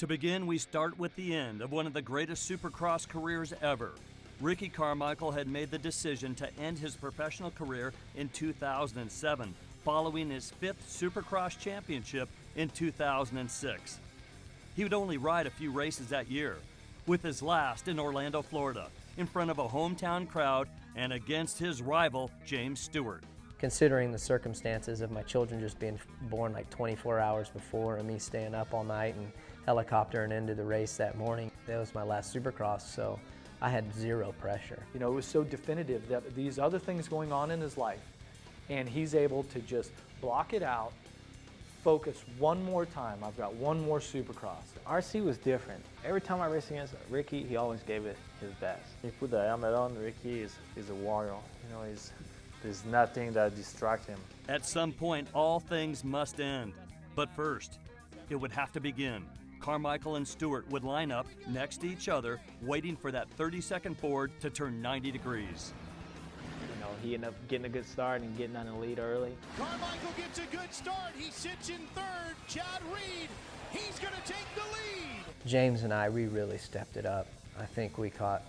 To begin, we start with the end of one of the greatest Supercross careers ever. Ricky CARMICHAEL had made the decision to end his professional career in 2007, following his 5th Supercross championship in 2006. He would only ride a few races that year, with his last in Orlando, Florida, in front of a hometown crowd and against his rival, James Stewart. Considering the circumstances of my children just being born like 24 hours before and me staying up all night and helicoptering into the race that morning, that was my last Supercross, so I had zero pressure. You know, it was so definitive that these other things going on in his life, and he's able to just block it out, focus one more time. I've got one more Supercross. RC was different. Every time I raced against Ricky, he always gave it his best. He put the helmet on. Ricky is a warrior. You know, there's nothing that distracts him. At some point, all things must end. But first, it would have to begin. CARMICHAEL and Stewart would line up next to each other, waiting for that 30-second forward to turn 90 degrees. You know, he ended up getting a good start and getting on the lead early. CARMICHAEL gets a good start. He sits in third. Chad Reed, he's going to take the lead. James and I, we really stepped it up. I think we caught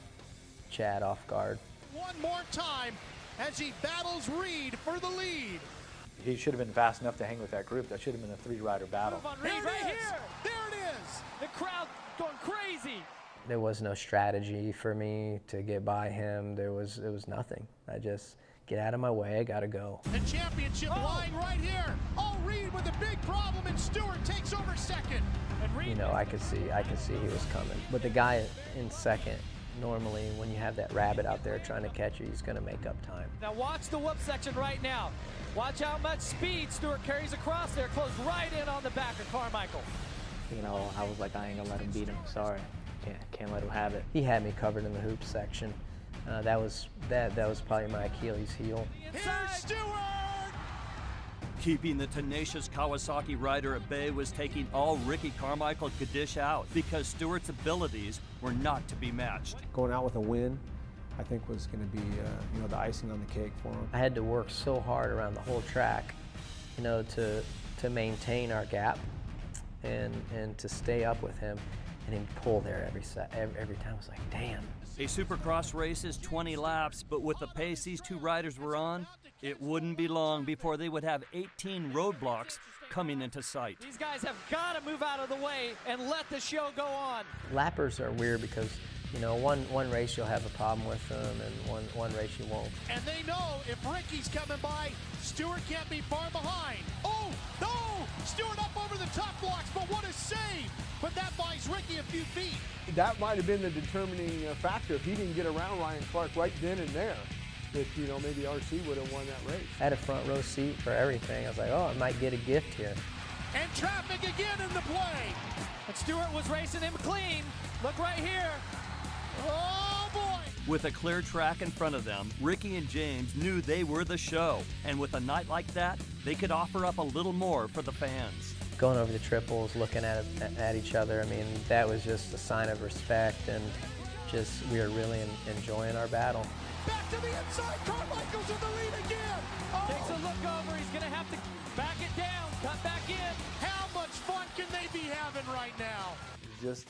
Chad off guard. One more time as he battles Reed for the lead. He should have been fast enough to hang with that group. That should have been a 3-rider battle. There it is. There it is. The crowd going crazy. There was no strategy for me to get by him. It was nothing. I just get out of my way, I gotta go. The championship line right here. Oh, Reed with a big problem, and Stewart takes over second. And Reed, you know, I could see he was coming. But the guy in second, normally when you have that rabbit out there trying to catch you, he's gonna make up time. Now watch the whoop section right now. Watch how much speed Stewart carries across there. Close right in on the back of CARMICHAEL. You know, I was like, I ain't gonna let him beat him. Sorry, can't let him have it. He had me covered in the hoops section. That was probably my Achilles heel. here's Stewart. Keeping the tenacious Kawasaki rider at bay was taking all Ricky CARMICHAEL could dish out, because Stewart's abilities were not to be matched. Going out with a win, I think, was going to be you know, the icing on the cake for him. I had to work so hard around the whole track, you know, to maintain our gap and to stay up with him, and he'd pull there every time. I was like, damn. A Supercross race is 20 laps, but with the pace these two riders were on, it wouldn't be long before they would have 18 roadblocks coming into sight. These guys have got to move out of the way and let the show go on. Lappers are weird because, you know, one race you'll have a problem with them, and one race you won't. And they know if Ricky's coming by, Stewart can't be far behind. Oh, no! Stewart up over the top blocks, but what a save! But that buys Ricky a few feet. That might have been the determining factor. If he didn't get around Ryan Clark right then and there, that, you know, maybe RC would have won that race. I had a front row seat for everything. I was like, oh, I might get a gift here. And traffic again in the play. And Stewart was racing him clean. Look right here. Oh, boy! With a clear track in front of them, Ricky and James knew they were the show, and with a night like that, they could offer up a little more for the fans. Going over the triples, looking at each other, I mean, that was just a sign of respect, and just we were really enjoying our battle. Back to the inside, CARMICHAEL's in the lead again! Oh. Takes a look over, he's going to have to back it down, cut back in. How much fun can they be having right now? Just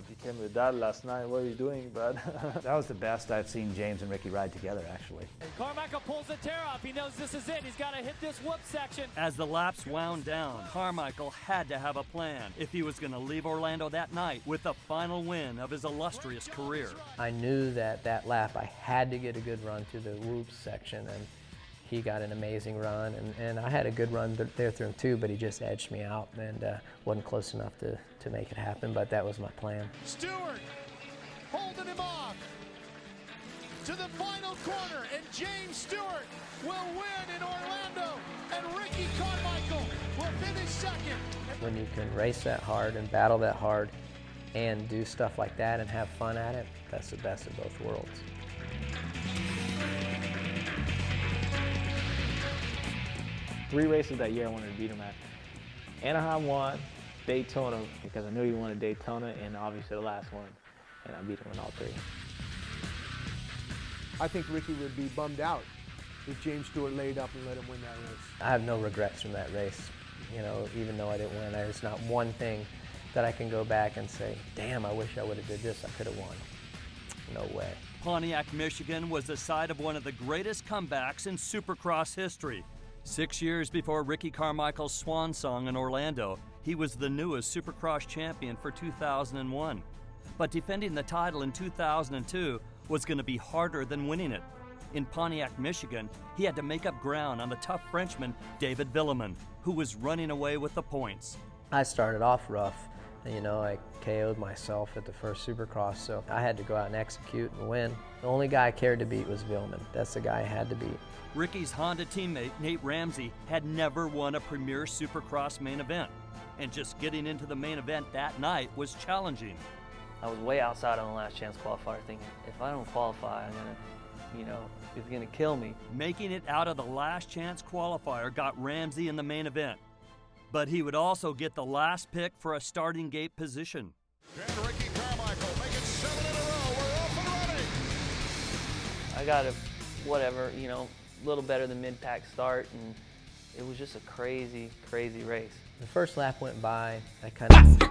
became with dad last night. What are you doing, bud? That was the best I've seen James and Ricky ride together, actually. And CARMICHAEL pulls the tear off. He knows this is it. He's got to hit this whoop section. As the laps wound down, CARMICHAEL had to have a plan if he was going to leave Orlando that night with the final win of his illustrious career. I knew that lap I had to get a good run through the whoops section, and he got an amazing run, and I had a good run there through him too, but he just edged me out and wasn't close enough to make it happen, but that was my plan. Stewart holding him off to the final corner, and James Stewart will win in Orlando, and Ricky CARMICHAEL will finish second. When you can race that hard and battle that hard and do stuff like that and have fun at it, that's the best of both worlds. 3 races that year I wanted to beat him at. Anaheim won, Daytona, because I knew he wanted Daytona, and obviously the last one, and I beat him in all 3. I think Ricky would be bummed out if James Stewart laid up and let him win that race. I have no regrets from that race. You know, even though I didn't win, there's not one thing that I can go back and say, damn, I wish I would have did this, I could have won. No way. Pontiac, Michigan was the site of one of the greatest comebacks in Supercross history. 6 years before Ricky CARMICHAEL's swan song in Orlando, he was the newest Supercross champion for 2001. But defending the title in 2002 was going to be harder than winning it. In Pontiac, Michigan, he had to make up ground on the tough Frenchman David Villemin, who was running away with the points. I started off rough. You know, I KO'd myself at the first Supercross, so I had to go out and execute and win. The only guy I cared to beat was Villemin. That's the guy I had to beat. Ricky's Honda teammate, Nate Ramsey, had never won a premier Supercross main event, and just getting into the main event that night was challenging. I was way outside on the last chance qualifier thinking, if I don't qualify, I'm gonna, you know, it's gonna kill me. Making it out of the last chance qualifier got Ramsey in the main event, but he would also get the last pick for a starting gate position. And Ricky CARMICHAEL making 7 in a row. We're off and running. I got a, whatever, you know, a little better than mid-pack start, and it was just a crazy, crazy race. The first lap went by, I kind of...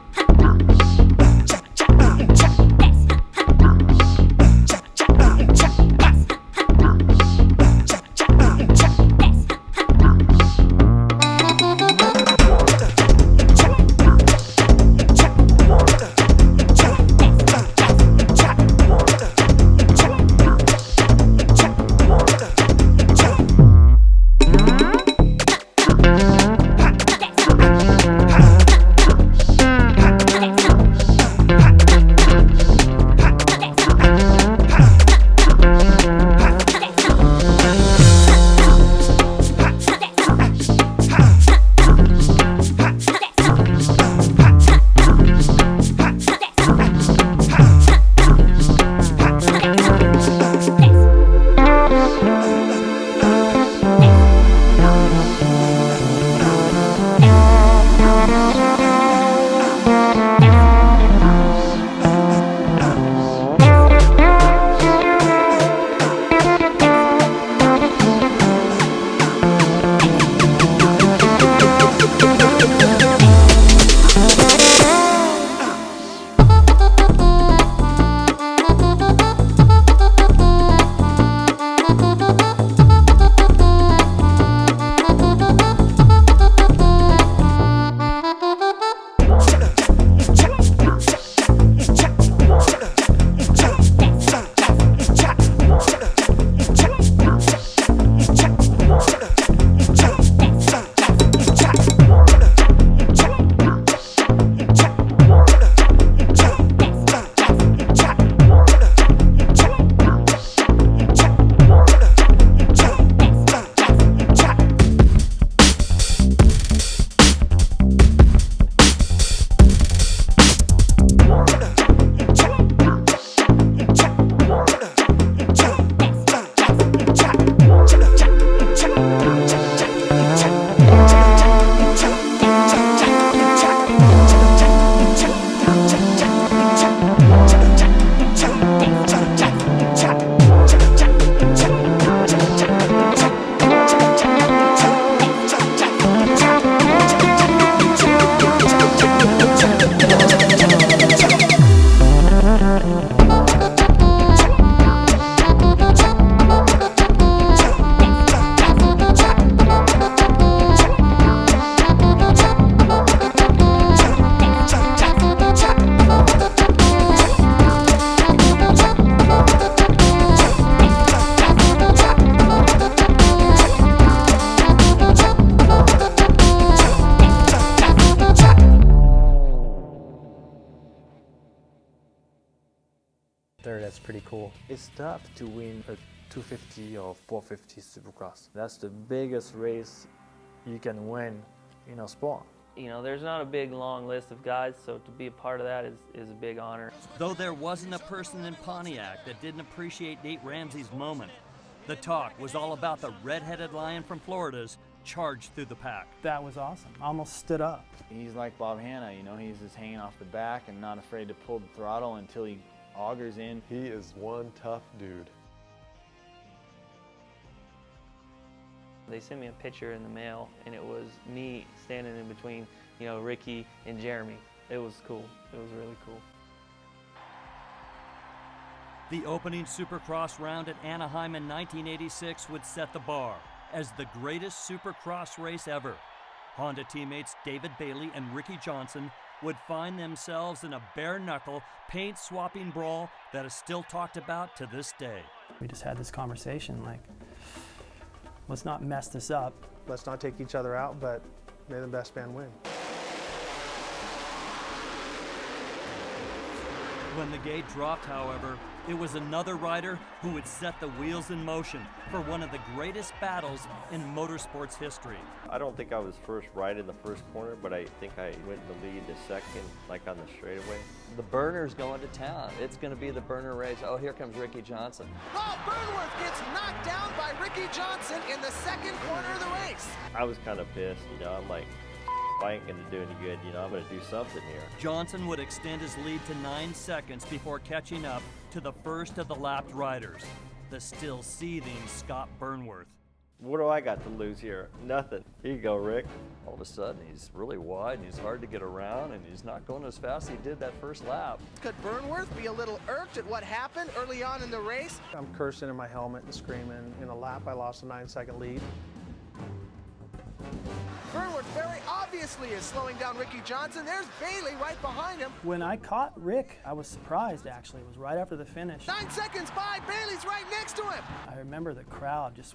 That's pretty cool. It's tough to win a 250 or 450 Supercross. That's the biggest race you can win in a sport. You know, there's not a big, long list of guys, so to be a part of that is a big honor. Though there wasn't a person in Pontiac that didn't appreciate Nate Ramsey's moment, the talk was all about the red-headed lion from Florida's charge through the pack. That was awesome. I almost stood up. He's like Bob Hanna, you know, he's just hanging off the back and not afraid to pull the throttle until he augers in. He is one tough dude. They sent me a picture in the mail, and it was me standing in between, you know, Ricky and Jeremy. It was cool. It was really cool. The opening Supercross round at Anaheim in 1986 would set the bar as the greatest Supercross race ever. Honda teammates David Bailey and Ricky Johnson would find themselves in a bare-knuckle, paint-swapping brawl that is still talked about to this day. We just had this conversation like, let's not mess this up. Let's not take each other out, but may the best man win. When the gate dropped, however, it was another rider who would set the wheels in motion for one of the greatest battles in motorsports history. I don't think I was first right in the first corner, but I think I went in the lead the second, like on the straightaway. The burner's going to town. It's going to be the burner race. Oh, here comes Ricky Johnson. Oh, Burnworth gets knocked down by Ricky Johnson in the second corner of the race. I was kind of pissed, you know, I'm like, I ain't gonna do any good, you know, I'm gonna do something here. Johnson would extend his lead to 9 seconds before catching up to the first of the lapped riders, the still seething Scott Burnworth. What do I got to lose here? Nothing. Here you go, Rick. All of a sudden, he's really wide and he's hard to get around and he's not going as fast as he did that first lap. Could Burnworth be a little irked at what happened early on in the race? I'm cursing in my helmet and screaming. In a lap, I lost a 9-second lead. Burnworth very obviously is slowing down Ricky Johnson. There's Bailey right behind him. When I caught Rick, I was surprised actually. It was right after the finish. 9 seconds by, Bailey's right next to him. I remember the crowd just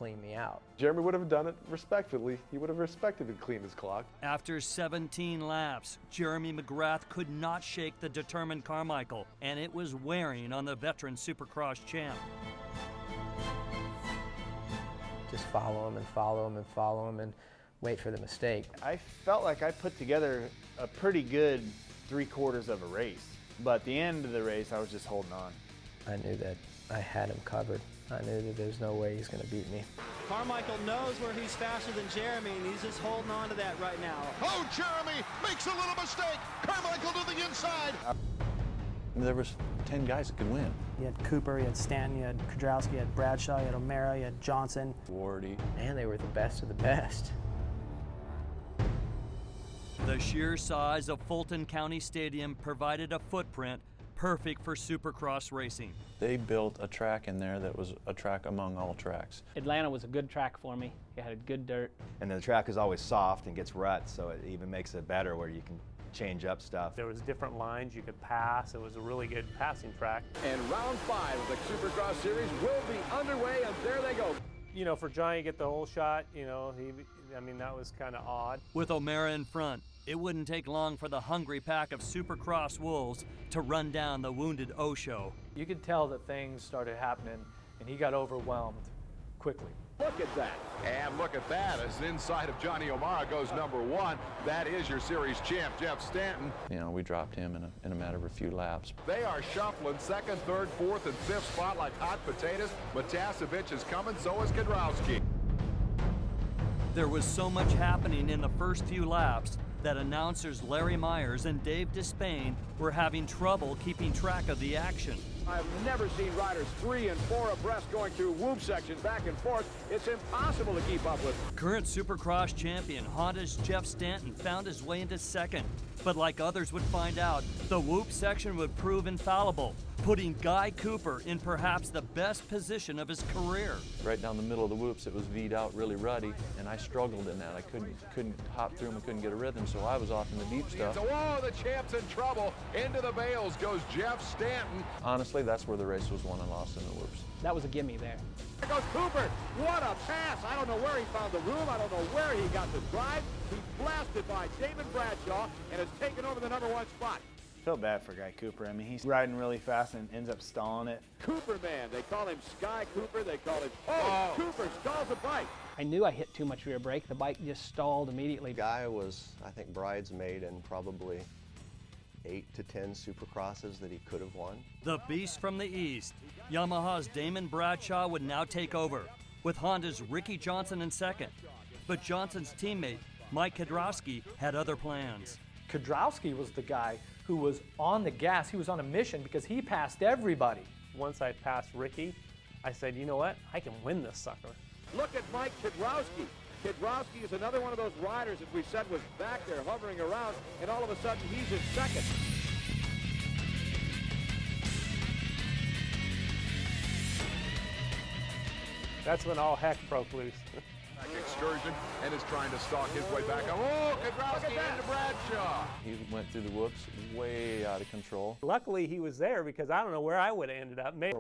clean me out. Jeremy would have done it respectfully. He would have respected to clean his clock. After 17 laps, Jeremy McGrath could not shake the determined Carmichael, and it was wearing on the veteran Supercross champ. Just follow him and follow him and follow him and wait for the mistake. I felt like I put together a pretty good 3/4 of a race, but at the end of the race, I was just holding on. I knew that I had him covered. I knew that there's no way he's going to beat me. Carmichael knows where he's faster than Jeremy, and he's just holding on to that right now. Oh, Jeremy makes a little mistake. Carmichael to the inside. There was 10 guys that could win. You had Cooper, you had Stanton, you had Kudrowski, you had Bradshaw, you had O'Mara, you had Johnson. Wardy. And they were the best of the best. The sheer size of Fulton County Stadium provided a footprint perfect for Supercross racing. They built a track in there that was a track among all tracks. Atlanta was a good track for me. It had good dirt. And the track is always soft and gets ruts, so it even makes it better where you can change up stuff. There was different lines you could pass. It was a really good passing track. And round 5 of the Supercross Series will be underway, and there they go. You know, for Johnny to get the whole shot, you know, that was kind of odd. With O'Mara in front, it wouldn't take long for the hungry pack of Supercross wolves to run down the wounded Osho. You could tell that things started happening, and he got overwhelmed quickly. Look at that. And look at that, as inside of Johnny O'Mara goes #1. That is your series champ, Jeff Stanton. You know, we dropped him in a matter of a few laps. They are shuffling 2nd, 3rd, 4th, and 5th spot like hot potatoes. Matasevich is coming, so is Kudrowski. There was so much happening in the first few laps that announcers Larry Myers and Dave Despain were having trouble keeping track of the action. I've never seen riders 3 and 4 abreast going through whoop sections back and forth. It's impossible to keep up with. Current Supercross champion Honda's Jeff Stanton found his way into 2nd, but like others would find out, the whoop section would prove infallible, putting Guy Cooper in perhaps the best position of his career. Right down the middle of the whoops, it was V'd out really ruddy, and I struggled in that. I couldn't hop through them, I couldn't get a rhythm, so I was off in the deep stuff. Whoa, the champ's in trouble. Into the bales goes Jeff Stanton. Honestly, that's where the race was won and lost in the whoops. That was a gimme there. There goes Cooper. What a pass. I don't know where he found the room. I don't know where he got the drive. He's blasted by David Bradshaw and has taken over the #1 spot. Felt bad for Guy Cooper. I mean, he's riding really fast and ends up stalling it. Cooper man. They call him Sky Cooper. They call him, Cooper stalls the bike. I knew I hit too much rear brake. The bike just stalled immediately. Guy was, I think, bridesmaid in probably 8 to 10 Supercrosses that he could have won. The beast from the east, Yamaha's Damon Bradshaw, would now take over, with Honda's Ricky Johnson in 2nd. But Johnson's teammate, Mike Kudrowski, had other plans. Kudrowski was the guy who was on the gas. He was on a mission because he passed everybody. Once I passed Ricky, I said, you know what? I can win this sucker. Look at Mike Kudrowski. Kudrowski is another one of those riders that we said was back there hovering around, and all of a sudden he's in 2nd. That's when all heck broke loose. Excursion and is trying to stalk his way back. Oh, Kudrowski into Bradshaw. He went through the whoops way out of control. Luckily, he was there because I don't know where I would have ended up. Maybe.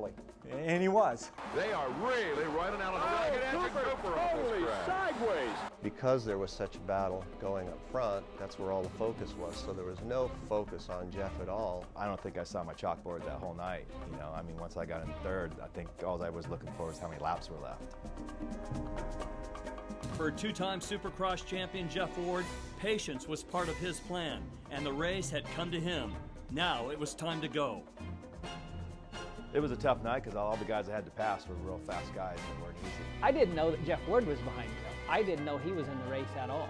And he was. They are really running out of the ragged edge of Cooper on this track. Sideways. Because there was such a battle going up front, that's where all the focus was. So there was no focus on Jeff at all. I don't think I saw my chalkboard that whole night. You know, I mean, once I got in 3rd, I think all I was looking for was how many laps were left. For two-time Supercross champion Jeff Ward, patience was part of his plan, and the race had come to him. Now it was time to go. It was a tough night because all the guys I had to pass were real fast guys that weren't easy. I didn't know that Jeff Ward was behind me. I didn't know he was in the race at all.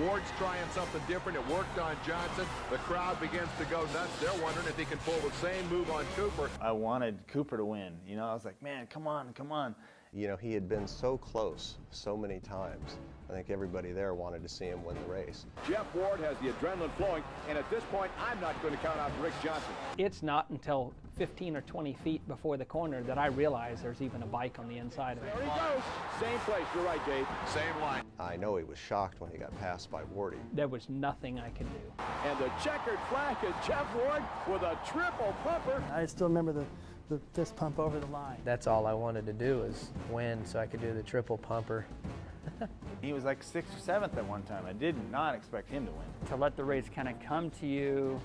Ward's trying something different. It worked on Johnson. The crowd begins to go nuts. They're wondering if he can pull the same move on Cooper. I wanted Cooper to win. You know, I was like, man, come on, come on. You know, he had been so close so many times. I think everybody there wanted to see him win the race. Jeff Ward has the adrenaline flowing, and at this point, I'm not going to count out Rick Johnson. It's not until 15 or 20 feet before the corner that I realize there's even a bike on the inside of it. There he goes. Same place. You're right, Dave. Same line. I know he was shocked when he got passed by Wardy. There was nothing I could do. And the checkered flag is Jeff Ward with a triple pumper. I still remember the the fist pump over the line. That's all I wanted to do is win so I could do the triple pumper. He was like 6th or 7th at one time. I did not expect him to win. To let the race kind of come to you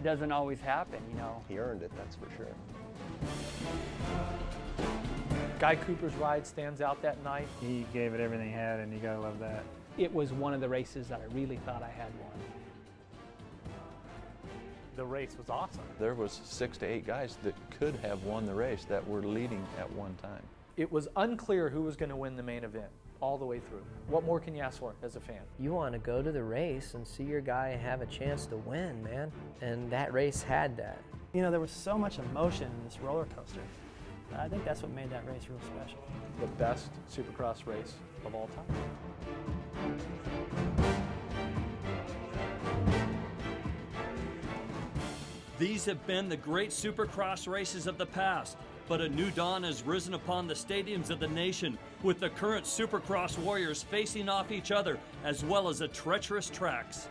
doesn't always happen, you know. He earned it, that's for sure. Guy Cooper's ride stands out that night. He gave it everything he had, and you gotta love that. It was one of the races that I really thought I had won. The race was awesome. There was 6 to 8 guys that could have won the race that were leading at one time. It was unclear who was going to win the main event all the way through. What more can you ask for as a fan? You want to go to the race and see your guy have a chance to win, man. And that race had that. You know, there was so much emotion in this roller coaster. I think that's what made that race real special. The best Supercross race of all time. These have been the great Supercross races of the past, but a new dawn has risen upon the stadiums of the nation, with the current Supercross warriors facing off each other, as well as the treacherous tracks.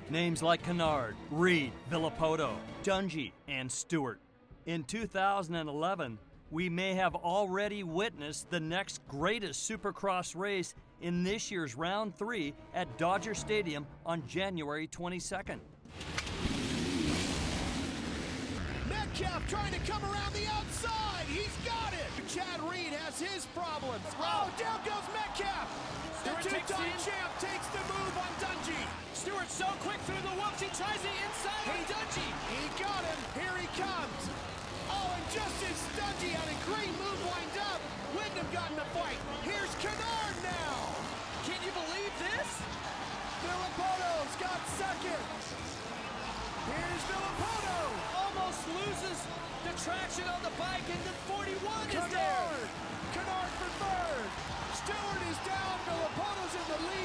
Names like Kennard, Reed, Villopoto, Dungey, and Stewart. In 2011, we may have already witnessed the next greatest Supercross race in this year's Round 3 at Dodger Stadium on January 22nd. Metcalf trying to come around the outside. He's got it. Chad Reed has his problems. Oh, down goes Metcalf. The two-time champ takes the move on Dungey. Stewart so quick through the whoops. He tries the inside on Dungey. He got him. Here he comes. Oh, and just as Dungey had a great move lined up, Wyndham got in the fight. Here's Kennard now. Can you believe this? Villopoto's got second. Here's Villopoto. Almost loses the traction on the bike, and then 41 is there. Kennard for third. Stewart is down. Villopoto's in the lead.